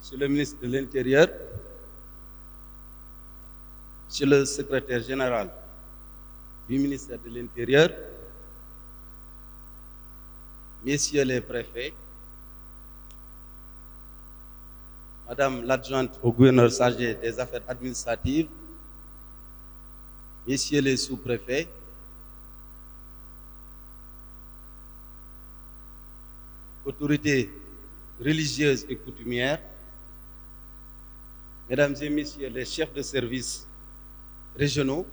Monsieur le ministre de l'Intérieur, Monsieur le secrétaire général du ministère de l'Intérieur, Messieurs les préfets, Madame l'adjointe au gouverneur chargé des affaires administratives, Messieurs les sous-préfets, autorités religieuses et coutumières, Mesdames et Messieurs les chefs de service régionaux,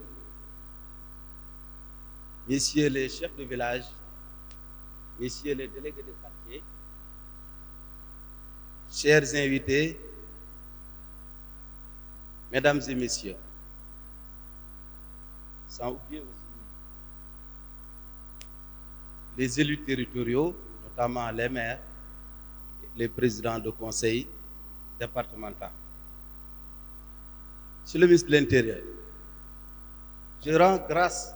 Messieurs les chefs de village, Messieurs les délégués de quartier, chers invités, Mesdames et Messieurs, sans oublier aussi les élus territoriaux, notamment les maires, les présidents de conseils départementaux. Monsieur le ministre de l'Intérieur, je rends grâce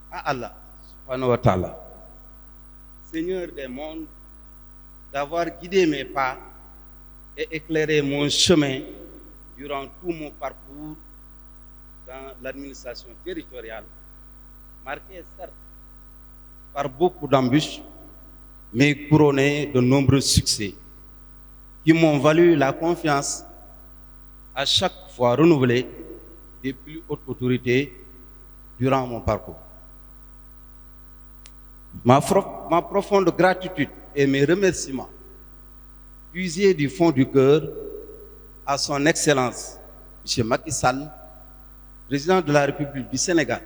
à Allah, subhanahu wa ta'ala, Seigneur des mondes, d'avoir guidé mes pas et éclairé mon chemin durant tout mon parcours dans l'administration territoriale, marqué certes par beaucoup d'embûches, mais couronné de nombreux succès qui m'ont valu la confiance à chaque fois renouvelée des plus hautes autorités durant mon parcours. Ma profonde gratitude et mes remerciements, puisés du fond du cœur, à son Excellence, M. Macky Sall, président de la République du Sénégal,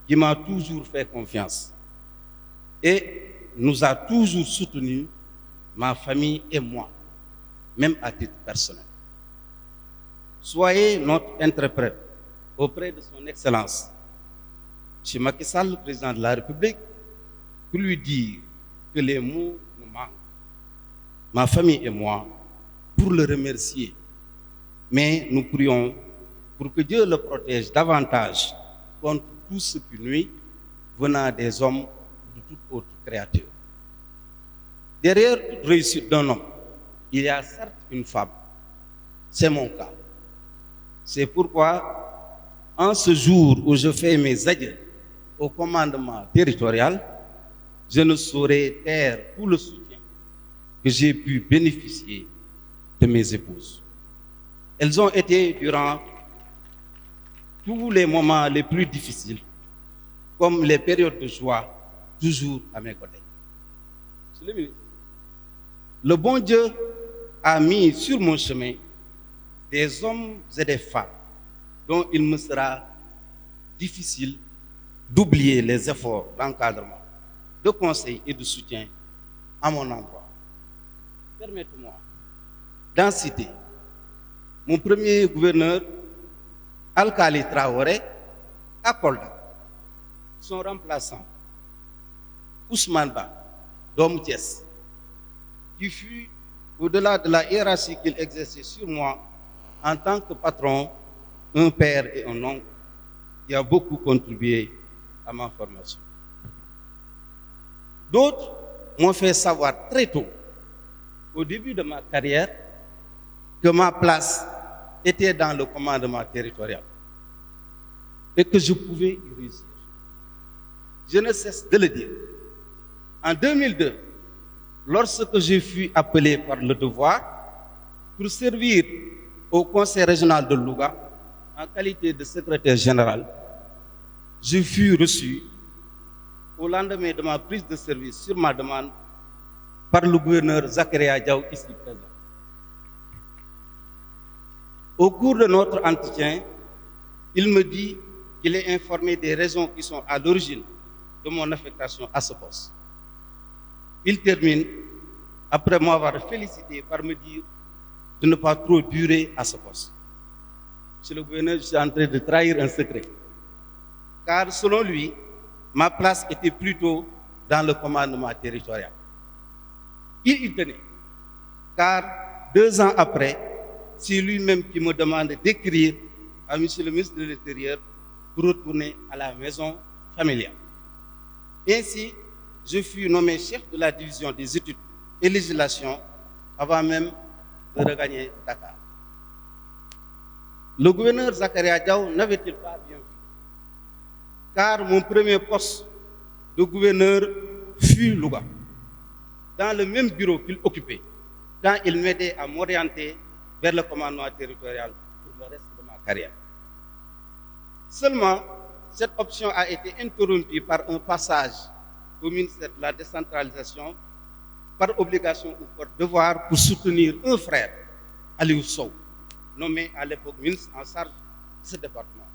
qui m'a toujours fait confiance et nous a toujours soutenus, ma famille et moi, même à titre personnel. Soyez notre interprète auprès de son Excellence, M. Macky Sall, président de la République, pour lui dire que les mots nous manquent, ma famille et moi, pour le remercier. Mais nous prions pour que Dieu le protège davantage contre tout ce qui nuit venant des hommes ou de toute autre créature. Derrière toute réussite d'un homme, il y a certes une femme. C'est mon cas. C'est pourquoi, en ce jour où je fais mes adieux au commandement territorial, je ne saurais taire tout le soutien que j'ai pu bénéficier de mes épouses. Elles ont été, durant tous les moments les plus difficiles, comme les périodes de joie, toujours à mes côtés. Monsieur le ministre, le bon Dieu a mis sur mon chemin des hommes et des femmes dont il me sera difficile d'oublier les efforts d'encadrement, de conseil et de soutien à mon endroit. Permettez-moi d'en citer mon premier gouverneur, Alkali Traoré, à Kolda, son remplaçant, Ousmane Ba, d'Homme Thiès, qui fut, au-delà de la hiérarchie qu'il exerçait sur moi, en tant que patron, un père et un oncle, qui a beaucoup contribué à ma formation. D'autres m'ont fait savoir très tôt, au début de ma carrière, que ma place était dans le commandement territorial et que je pouvais y réussir. Je ne cesse de le dire. En 2002, lorsque je fus appelé par le devoir pour servir au conseil régional de Louga en qualité de secrétaire général, je fus reçu au lendemain de ma prise de service sur ma demande par le gouverneur Zakaria Diaw, ici présent. Au cours de notre entretien, il me dit qu'il est informé des raisons qui sont à l'origine de mon affectation à ce poste. Il termine, après m'avoir félicité, par me dire de ne pas trop durer à ce poste. Monsieur le gouverneur, je suis en train de trahir un secret. Car selon lui, ma place était plutôt dans le commandement territorial. Il y tenait, car 2 ans après, c'est lui-même qui me demande d'écrire à M. le ministre de l'Intérieur pour retourner à la maison familiale. Ainsi, je fus nommé chef de la division des études et législation avant même de regagner Dakar. Le gouverneur Zakaria Diaw n'avait-il pas bien vu? Car mon premier poste de gouverneur fut Louga, dans le même bureau qu'il occupait, quand il m'aidait à m'orienter vers le commandement territorial pour le reste de ma carrière. Seulement, cette option a été interrompue par un passage au ministère de la décentralisation par obligation ou par devoir pour soutenir un frère, Aliou Sow, nommé à l'époque ministre en charge de ce département.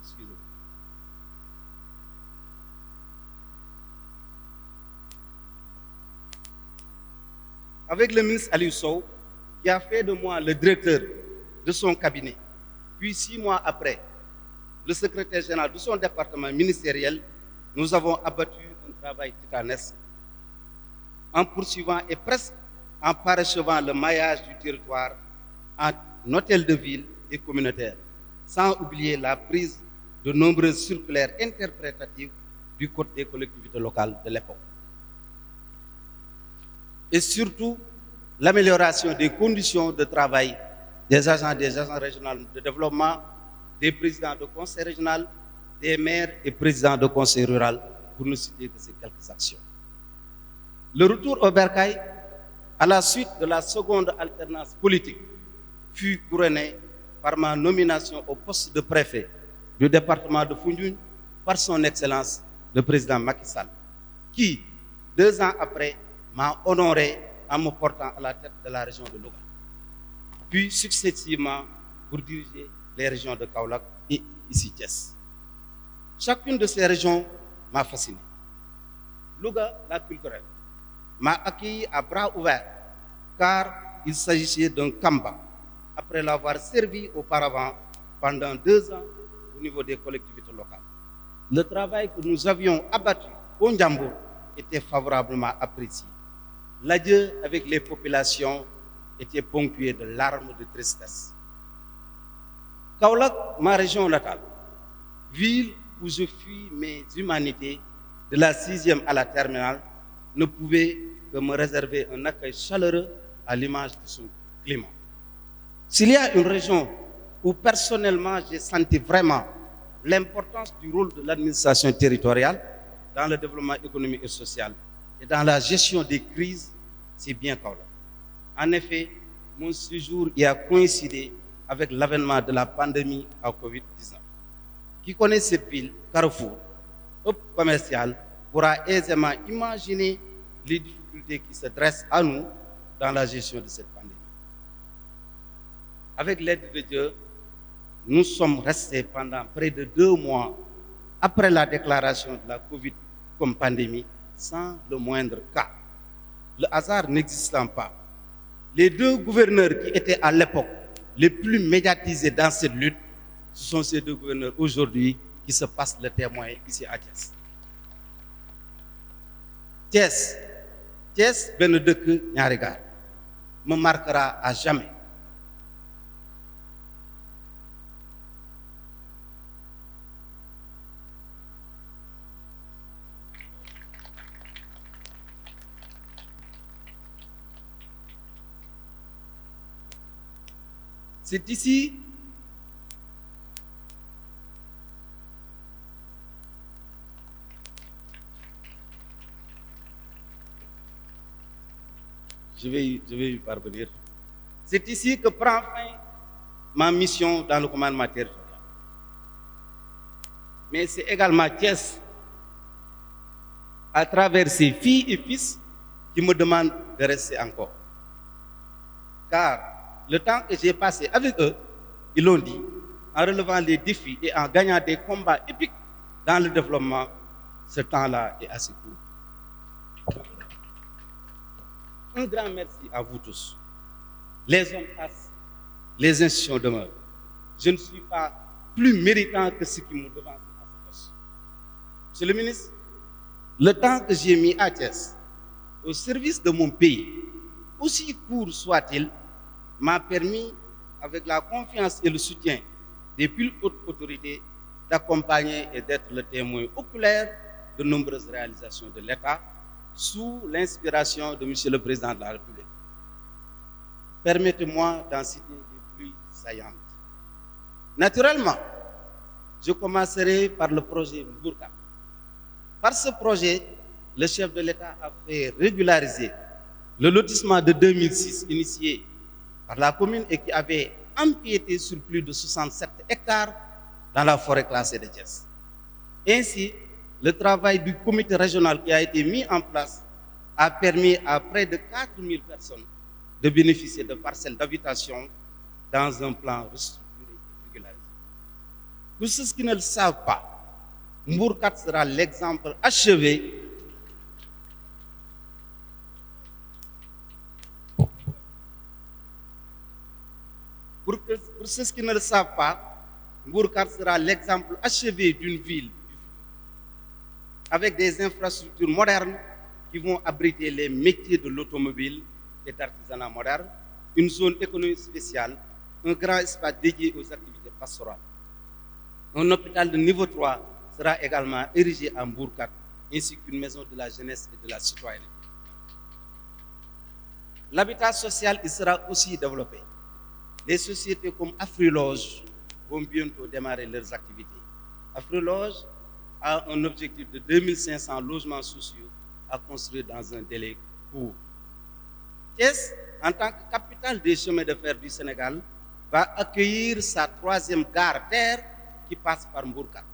Excusez-moi. Avec le ministre Aliou Sow, qui a fait de moi le directeur de son cabinet, puis 6 mois après, le secrétaire général de son département ministériel, nous avons abattu un travail titanesque en poursuivant et presque en parachevant le maillage du territoire en hôtel de ville et communautaire, sans oublier la prise de nombreuses circulaires interprétatives du Code des collectivités locales de l'époque. Et surtout, l'amélioration des conditions de travail des agents régionaux de développement, des présidents de conseil régional, des maires et présidents de conseil rural, pour ne citer que ces quelques actions. Le retour au bercail, à la suite de la seconde alternance politique, fut couronné par ma nomination au poste de préfet du département de Foundiougne par son Excellence le président Macky Sall, qui, 2 ans après, m'a honoré en me portant à la tête de la région de Louga, puis successivement pour diriger les régions de Kaolack et ici Thiès. Chacune de ces régions m'a fasciné. Louga, la culturelle, m'a accueilli à bras ouverts, car il s'agissait d'un Kamba, après l'avoir servi auparavant pendant 2 ans au niveau des collectivités locales. Le travail que nous avions abattu au Ndiambour était favorablement apprécié. L'adieu avec les populations était ponctué de larmes de tristesse. Kaolack, ma région natale, ville où je fuis mes humanités de la 6e à la terminale, ne pouvait que me réserver un accueil chaleureux à l'image de son climat. S'il y a une région où personnellement j'ai senti vraiment l'importance du rôle de l'administration territoriale dans le développement économique et social et dans la gestion des crises, c'est bien Kaolack. En effet, mon séjour y a coïncidé avec l'avènement de la pandémie à Covid-19. Qui connaît cette ville, carrefour, hub commercial, pourra aisément imaginer les difficultés qui se dressent à nous dans la gestion de cette pandémie. Avec l'aide de Dieu, nous sommes restés pendant près de 2 mois après la déclaration de la Covid comme pandémie sans le moindre cas. Le hasard n'existant pas, les 2 gouverneurs qui étaient à l'époque les plus médiatisés dans cette lutte, ce sont ces 2 gouverneurs aujourd'hui qui se passent le témoin ici à Thiès. Thiès, benn dëkk ñaari gaar, me marquera à jamais. C'est ici je vais y parvenir. C'est ici que prend fin ma mission dans le commandement territorial. Mais c'est également Thiès, à travers ses filles et fils, qui me demandent de rester encore. Car le temps que j'ai passé avec eux, ils l'ont dit, en relevant les défis et en gagnant des combats épiques dans le développement, ce temps-là est assez court. Un grand merci à vous tous. Les hommes passent, les institutions demeurent. Je ne suis pas plus méritant que ceux qui me devancent à ce poste. Monsieur le ministre, le temps que j'ai mis à Thiès au service de mon pays, aussi court soit-il, m'a permis, avec la confiance et le soutien des plus hautes autorités, d'accompagner et d'être le témoin oculaire de nombreuses réalisations de l'État sous l'inspiration de M. le Président de la République. Permettez-moi d'en citer les plus saillantes. Naturellement, je commencerai par le projet Mbourkat. Par ce projet, le chef de l'État a fait régulariser le lotissement de 2006 initié par la commune et qui avait empiété sur plus de 67 hectares dans la forêt classée de Thiès. Ainsi, le travail du comité régional qui a été mis en place a permis à près de 4000 personnes de bénéficier de parcelles d'habitation dans un plan restructuré et régularisé. Pour ceux qui ne le savent pas, Mbourkat sera l'exemple achevé Pour ceux qui ne le savent pas, Mbourkat sera l'exemple achevé d'une ville avec des infrastructures modernes qui vont abriter les métiers de l'automobile et d'artisanat moderne, une zone économique spéciale, un grand espace dédié aux activités pastorales. Un hôpital de niveau 3 sera également érigé à Mbourkat, ainsi qu'une maison de la jeunesse et de la citoyenneté. L'habitat social y sera aussi développé. Les sociétés comme Afriloge vont bientôt démarrer leurs activités. Afriloge a un objectif de 2500 logements sociaux à construire dans un délai court. Thiès, en tant que capitale des chemins de fer du Sénégal, va accueillir sa 3e gare terre qui passe par Mbourkat.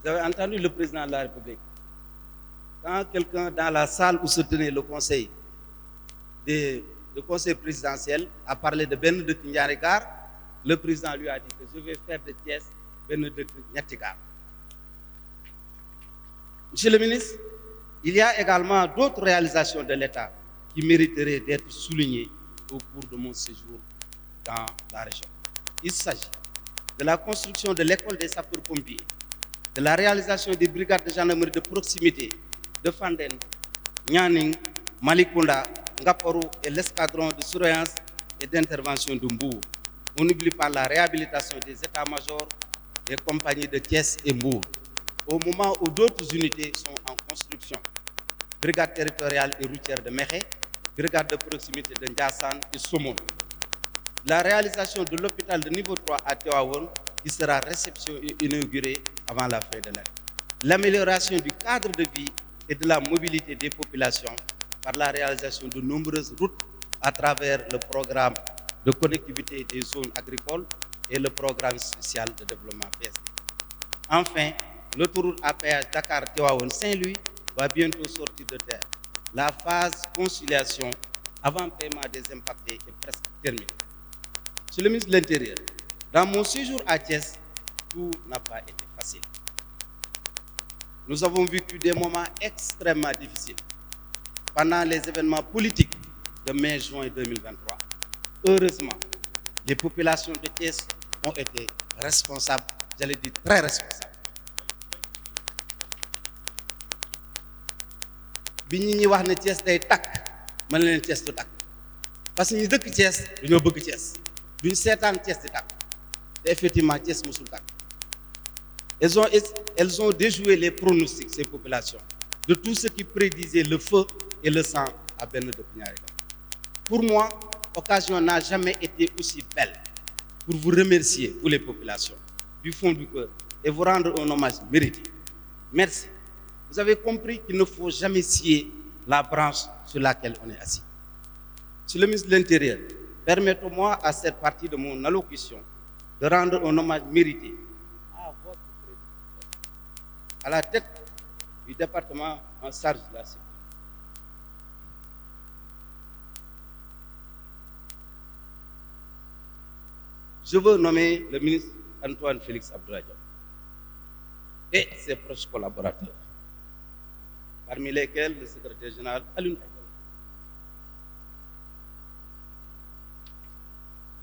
Vous avez entendu le président de la République. Quand quelqu'un dans la salle où se tenait le conseil présidentiel a parlé de Benedek Ndiare Gare, le président lui a dit que je vais faire de Thiès Benedek Niati Gare. Monsieur le ministre, il y a également d'autres réalisations de l'État qui mériteraient d'être soulignées au cours de mon séjour dans la région. Il s'agit de la construction de l'école des sapeurs-pompiers, de la réalisation des brigades de gendarmerie de proximité de Fandène, Nianing, Malicounda, Ngaparou et l'escadron de surveillance et d'intervention de Mbour. On n'oublie pas la réhabilitation des états-majors des compagnies de Thiès et Mbour, au moment où d'autres unités sont en construction. Brigade territoriale et routière de Mekhe, brigade de proximité de Ndiassane et Somone. La réalisation de l'hôpital de niveau 3 à Tivaouane, qui sera réception et inaugurée avant la fin de l'année. L'amélioration du cadre de vie et de la mobilité des populations par la réalisation de nombreuses routes à travers le programme de connectivité des zones agricoles et le programme spécial de développement PSD. Enfin, l'autoroute à péage Dakar-Tivaouane-Saint-Louis va bientôt sortir de terre. La phase conciliation avant paiement des impactés est presque terminée. Monsieur le ministre de l'Intérieur, dans mon séjour à Thiès, tout n'a pas été facile. Nous avons vécu des moments extrêmement difficiles pendant les événements politiques de mai-juin 2023. Heureusement, les populations de Thiès ont été responsables, j'allais dire très responsables. bi ñi ñi wax ne Thiès day takk mën na leen Thiès du takk parce que ñu dëkk Thiès dañoo bëgg Thiès duñ seetaan Thiès di takk te effectivement Thiès musul takk. Elles ont déjoué les pronostics, ces populations, de tout ce qui prédisait le feu et le sang à Benedek Ndiare Gare. Pour moi, l'occasion n'a jamais été aussi belle pour vous remercier, vous les populations, du fond du cœur, et vous rendre un hommage mérité. Merci. Vous avez compris qu'il ne faut jamais scier la branche sur laquelle on est assis. Monsieur le ministre de l'Intérieur, permettez-moi à cette partie de mon allocution de rendre un hommage mérité à votre prédécesseur, à la tête du département en charge de la sécurité. Je veux nommer le ministre Antoine Félix Abdoulaye Diop et ses proches collaborateurs, parmi lesquels le secrétaire général Alioune Aïdara.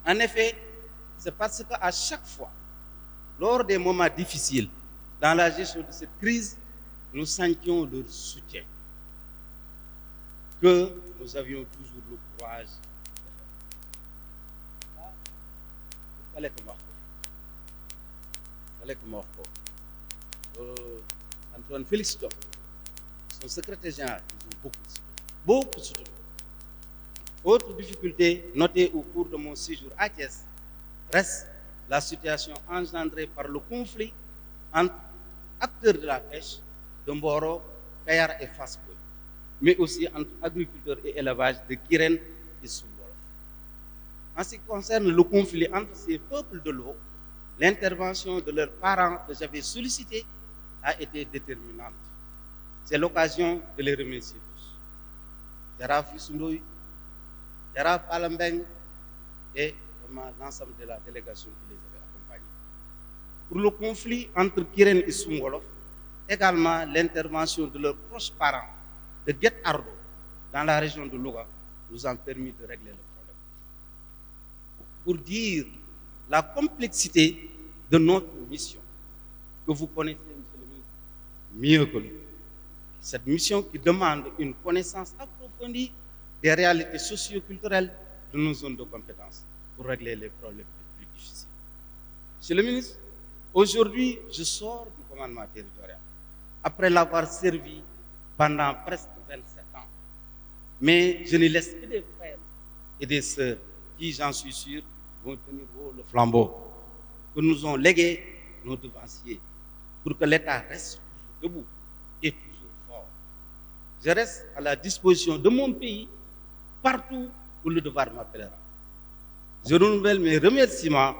En effet, c'est parce qu'à chaque fois, lors des moments difficiles dans la gestion de cette crise, nous sentions leur soutien, que nous avions toujours le courage de faire. Il fallait que moi Antoine Félix Diop, son secrétaire général, ils ont beaucoup soutenu. Autre difficulté notée au cours de mon séjour à Thiès reste la situation engendrée par le conflit entre acteurs de la pêche de Mboro, Kayar et Fascoy, mais aussi entre agriculteurs et élevage de Kirène et Soumbolov. En ce qui concerne le conflit entre ces peuples de l'eau, l'intervention de leurs parents que j'avais sollicité a été déterminante. C'est l'occasion de les remercier tous. Jaraf Youssoundoy, Jaraf Alambeng et vraiment l'ensemble de la délégation qui les avait accompagnés. Pour le conflit entre Kirène et Soumbolov, également l'intervention de leurs proches parents de Guet Ardo dans la région de Louga nous a permis de régler le problème. Pour dire la complexité de notre mission, que vous connaissez, monsieur le ministre, mieux que nous. Cette mission qui demande une connaissance approfondie des réalités socio-culturelles de nos zones de compétences pour régler les problèmes les plus difficiles. Monsieur le ministre, aujourd'hui, je sors du commandement territorial, après l'avoir servi pendant presque 27 ans. Mais je ne laisse que des frères et des sœurs qui, j'en suis sûr, vont tenir haut le flambeau que nous ont légué nos devanciers pour que l'État reste toujours debout et toujours fort. Je reste à la disposition de mon pays partout où le devoir m'appellera. Je renouvelle mes remerciements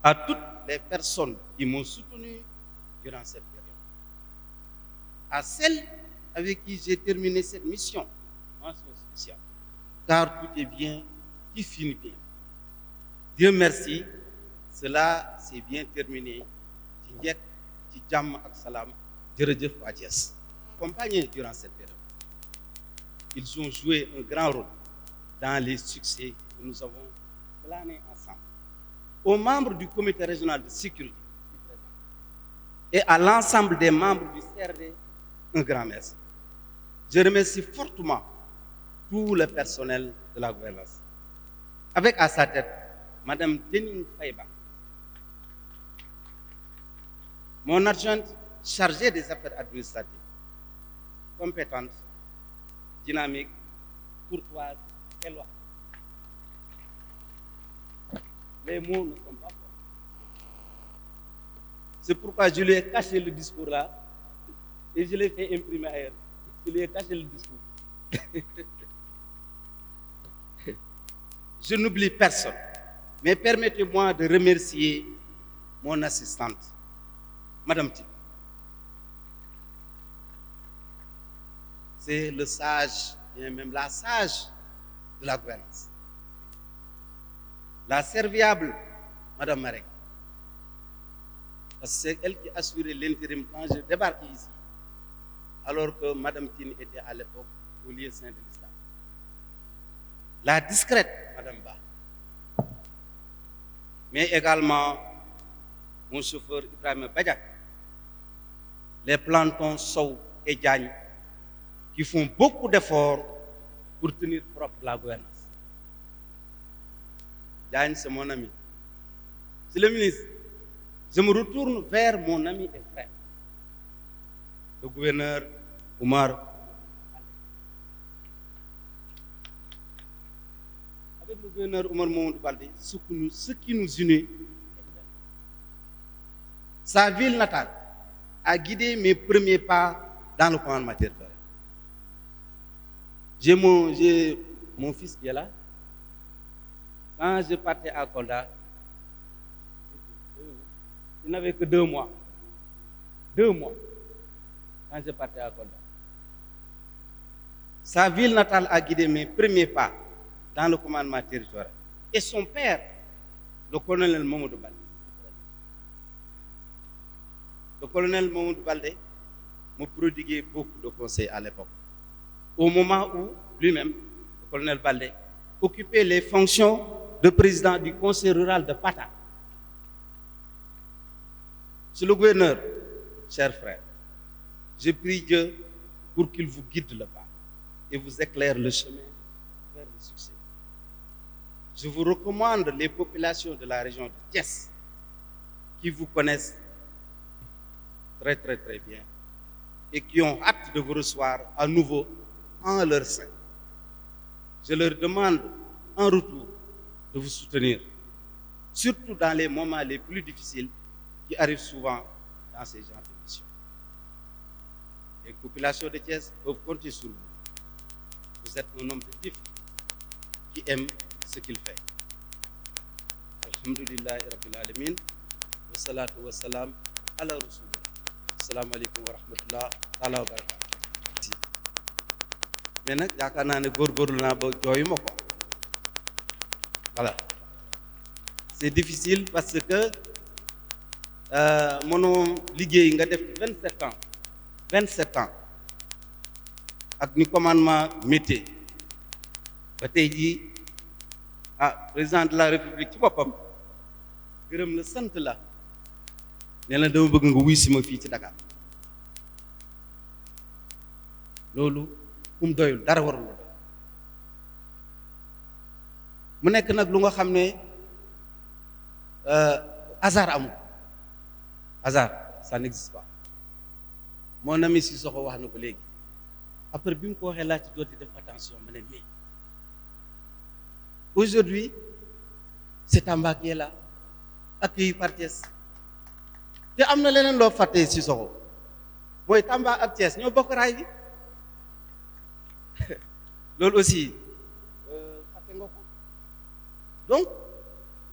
à toutes les personnes qui m'ont soutenu durant cette période. À celles avec qui j'ai terminé cette mission, mention spéciale, car tout est bien qui finit bien. Dieu merci, cela s'est bien terminé. Ci njëkk, ci jàmm ak salaam, jërëjëf waa Thiès. Accompagnés durant cette période, ils ont joué un grand rôle dans les succès que nous avons planés ensemble. Aux membres du comité régional de sécurité et à l'ensemble des membres du CRD, un grand merci. Je remercie fortement tout le personnel de la gouvernance, avec à sa tête Madame Dening Faiba, mon adjointe chargée des affaires administratives, compétente, dynamique, courtoise, éloignée. Les mots ne sont pas forts. C'est pourquoi je lui ai caché le discours là et je l'ai fait imprimer ailleurs. Je lui ai caché le discours. Je n'oublie personne, mais permettez-moi de remercier mon assistante, Madame Tim. C'est le sage, et même la sage de la gouvernance. La serviable, Madame Marek. Parce que c'est elle qui assurait l'intérim quand je débarquais ici, alors que Madame Tine était à l'époque au lieu saint de l'Islam. La discrète, Madame Ba. Mais également mon chauffeur Ibrahim Badiak, les plantons Sow et Diagne, qui font beaucoup d'efforts pour tenir propre la gouvernance. Diagne, c'est mon ami. C'est le ministre. Je me retourne vers mon ami et frère, le gouverneur Oumar. Avec le gouverneur Oumar Mamadou Baldé, ce qui nous unit, sa ville natale a guidé mes premiers pas dans le commandement territorial. J'ai mon fils qui est là. Quand je partais à Kolda, il n'avait que 2 mois. 2 mois. Quand je partais à Kolda. Sa ville natale a guidé mes premiers pas dans le commandement territorial. Et son père, le colonel Mamadou Baldé. Le colonel Mamadou Baldé me prodiguait beaucoup de conseils à l'époque. Au moment où lui-même, le colonel Baldé, occupait les fonctions de président du conseil rural de Pata. C'est le gouverneur, cher frère. Je prie Dieu pour qu'il vous guide le pas et vous éclaire le chemin vers le succès. Je vous recommande les populations de la région de Thiès qui vous connaissent très très très bien et qui ont hâte de vous recevoir à nouveau en leur sein. Je leur demande en retour de vous soutenir, surtout dans les moments les plus difficiles qui arrivent souvent dans ces genres de missions. Les populations de Thiès peuvent compter sur vous. Vous êtes un homme de défi qui aime ce qu'il fait. Alhamdulillahi Rabbil Alamin. Wa salatu wa salam ala rasulillah. Assalamu alaikum wa rahmatullah wa barakatuh. Mais nag yaakaar naa ne góorgóorlu naa ba jooyuma ko. Voilà. C'est difficile parce que mënoo liggéey nga def 27 ans ak ni commandement métier ba tey jii président de la république ci boppam gërëm la sant la ne la dama bëgg nga wuy si ma fii ci Dakar loolu kum doyul dara warul la doy mu nekk nag lu nga xam ne hasard amul hasard ça n'existe pas mon ami Sissoko wax na ko léegi après bi mu ko waxee laa ci dooti def attention ma ne mais aujourd'hui c'est Tamba qui est là accueilli par Thiès te am na leneen loo fàtte Sissoko mooy Tamba ak Thiès ñoo bokk raay bi loolu aussi fàtte nga ko donc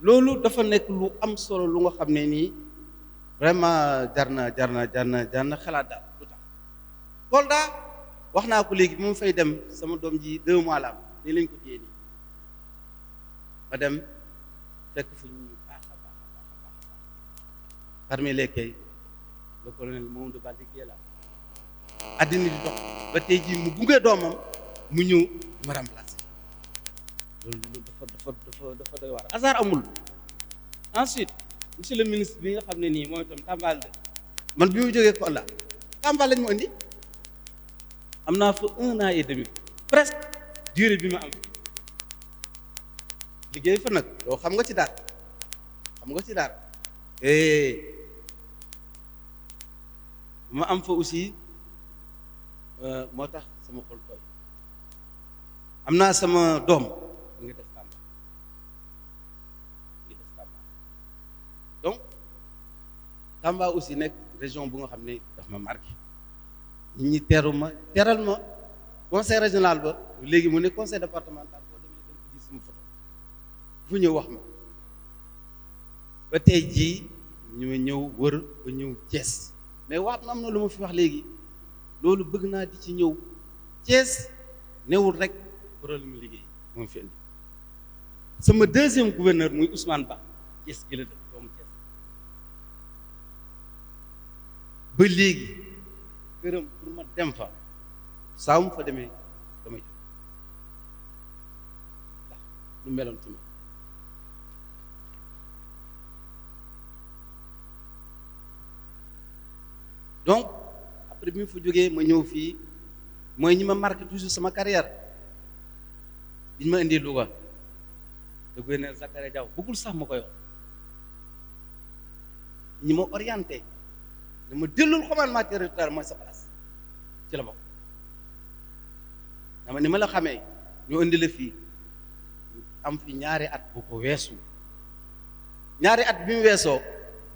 loolu dafa nekk lu am solo lu nga xam ne nii vraiment jar na xalaat daal lu tax Kolda wax naa ko léegi bi mu fay dem sama doom ji 2 mois la am nii lañ ko téye nii ma dem fekk fu ñu baax a baax parmi lesquels le colonel Mamadou Baldé qui est là addina di dox ba tey jii mu gunge doomam mu ñëw ma remplacer loolu dafa doy waar hasard amul. Ensuite monsieur le ministre bi nga xam ne nii mooy itam Tamba man bi mu jógee Kolda Tamba lañ ma indi am naa fa 1 an et demi presque durée bi ma am liggéey fa nag yow xam nga ci daal ma am fa aussi moo tax sama xol tooy am naa sama doom mu ngi des Tamba donc Tamba aussi nekk région bu nga xam ne daf ma marqué nit ñi teral ma conseil régional ba léegi mu ne conseil départemental boo demee dañ ko gis sama photo fu ñëw wax ma ba tey jii ñu ma ñëw wër ba ñëw Thiès mais waat na am na lu ma fi wax léegi loolu bëgg naa di ci ñëw Thiès newul rek problème liggéey moom fi indi sama 2e gouverneur muy Ousmane Ba Thiès gi la dëkk doomu Thiès ba léegi këram pour ma dem fa saa mu fa demee damay jot ndax lu meloon ci ma donc après bi mu fa jógee ma ñëw fii mooy ñi ma marqué toujours sama carrière biñ ma indi Louga le gouverneur Zakaria Diaw bëggul sax ma koy wax ñi ma orienté dama dellul commandement territorial mooy sa place ci la bokk dama ni ma la xamee ñu indi la fii am fi ñaari at bu ko weesu ñaari at bi mu weesoo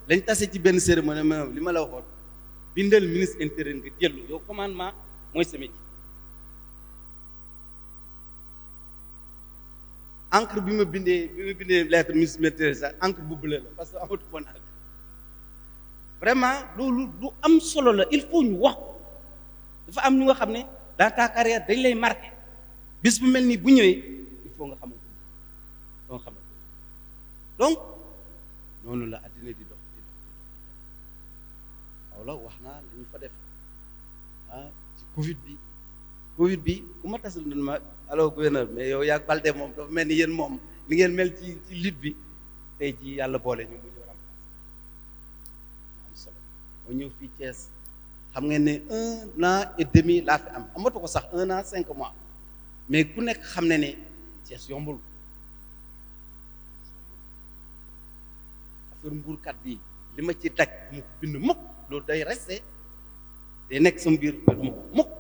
lañ tase ci benn cérémonie ma li ma la waxoon bindal ministre intérieur nga dellu yow commandement mooy sa métier encre bi ma bindee lettre ministre intérieur sax encre bu bleu la parce que amatu woon encre vraiment loolu lu am solo la il faut ñu wax ko dafa am ñu nga xam ne dans ta carrière dañ lay marqué bis bu mel nii bu ñëwee il faut nga xamal donc noonu la àddina di dox waaw la wax naa lañu fa def ci Covid bi bu ma tasul na ma alors gouverneur mais yow yaag Baldé moom dafa mel ni yéen moom li ngeen mel ci lutte bi tey ji yàlla boole ñu mu ñëw remplacé am solo moo ñëw fii Thiès xam ngeen ne 1 an et demi laa fi am amatu ko sax 1 an 5 mois mais ku nekk xam ne ne Thiès yombul affaire mbuurkat bi li ma ci daj mu ko bind mukk loolu day resté day nekk sama biir ma ko mukk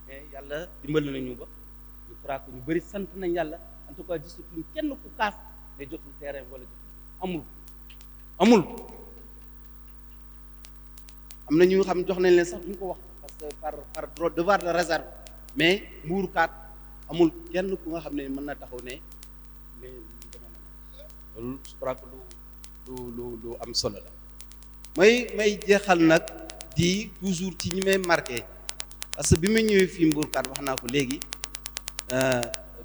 mais yàlla dimbali nañu ba je crois que ñu bëri sant nañ yàlla en tout cas gisatuñ kenn ku kaas ne jotul terrain wala jotul amul am na ñu xam jox nañ leen sax duñ ko wax parce que par devoir de réserve mais mbuurukaat amul kenn ku nga xam ne mën na taxaw ne loolu je crois que lu am solo la may jeexal nag di toujours ci ñi may marqué parce que bi ma ñëwee fii mbuurkaat wax naa ko léegi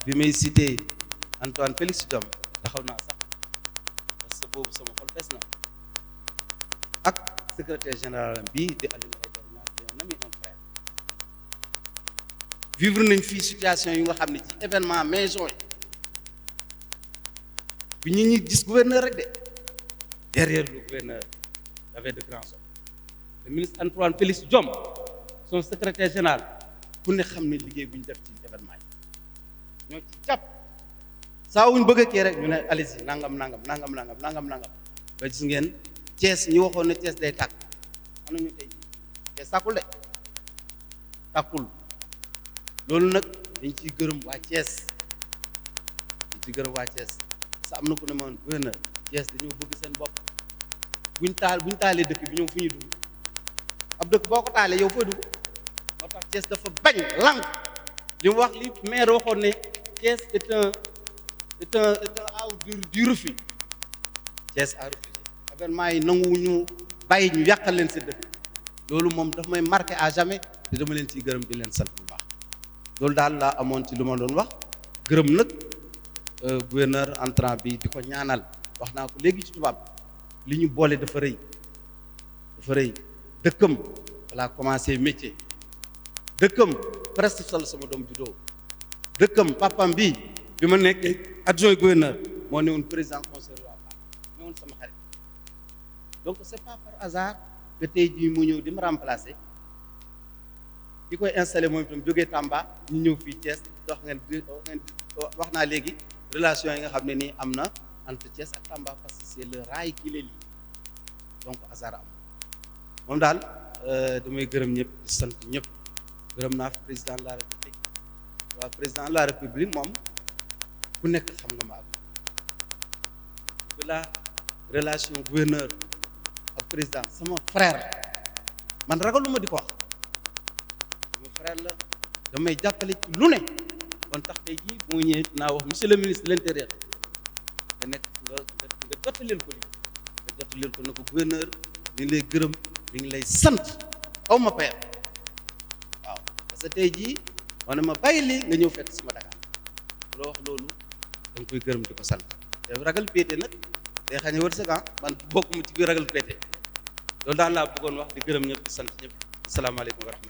bi may cité Antoine Félix Diome taxaw naa sax parce que boobu sama xol fees na ak secrétaire général bi di Aliou Aïdara Niass un ami un frère vivre nañ fii situation yi nga xam ne ci événement maison yi bi ñu ñi gis gouverneur rek de derrière le gouverneur il y avait de grands hommes le ministre Antoine Félix Diome son secrétaire général ku ne xam ne liggéey bu ñu def ci événement yi ñoo ci jàpp saa wuñ bëgg a kii rek ñu ne allez-y nangam ba gis ngeen Thiès ñi waxoon ne Thiès day tàkk am nañu tey Thiès tàkkul de tàkkul loolu nag dañ ciy gërëm waa Thiès sa am na ku ne ma gouverneur Thiès dañoo bëgg seen bopp buñ taalee dëkk bi ñoom fu ñuy dugg ab dëkk boo ko taalee yow fooy dugg moo tax Thiès dafa bañ lank li mu wax li maire waxoon ne Thiès est un havre du refus Thiès a refusé événement yi nanguwuñu bàyyi ñu yàqal leen seen dëkk loolu moom daf may marqué à jamais te dama leen ciy gërëm di leen sant bu baax loolu daal laa amoon ci lu ma doon wax gërëm nag gouverneur entrant bi di ko ñaanal wax naa ko léegi ci tubaab li ñu boole dafa rëy dëkkam walla commencé métier dëkkam presque sol sama doom juddoo dëkkam papam bi ma nekkee adjoint gouverneur moo ne woon président conseil rural ne woon sama xarit donc c'est pas par hasard que tey jii mu ñëw di ma remplacer di koy installé moom itam jógee Tamba ñu ñëw fii Thiès wax naa léegi relation yi nga xam ne nii am na entre Thiès ak Tamba parce que c'est le rail qui les lie donc hasard am moom daal damay gërëm ñëpp di sant ñëpp gërëm naa fi président de la république waaw président de la république moom ku nekk xam nga ma ak de la relation gouverneur ak président sama frère man ragaluma di ko wax sama frère la damay jàppale ci lu ne kon tax tey jii moo ñëwee naa wax monsieur le ministre de l'intérieur nga nekk nga jottaleel ko na ko gouverneur mi ngi lay gërëm mi ngi lay sant aw ma payam waaw parce que tey jii moo ne ma bàyyi lii nga ñëw fekk sama Dakar loo wax loolu da nga koy gërëm di ko sant te ragal péete nag day xañ a wërsëg man bokk mu ci biir ragal péete loolu daal laa bëggoon wax di gërëm ñëpp di sant ñëpp asalaamaaleykum wa rahmatulah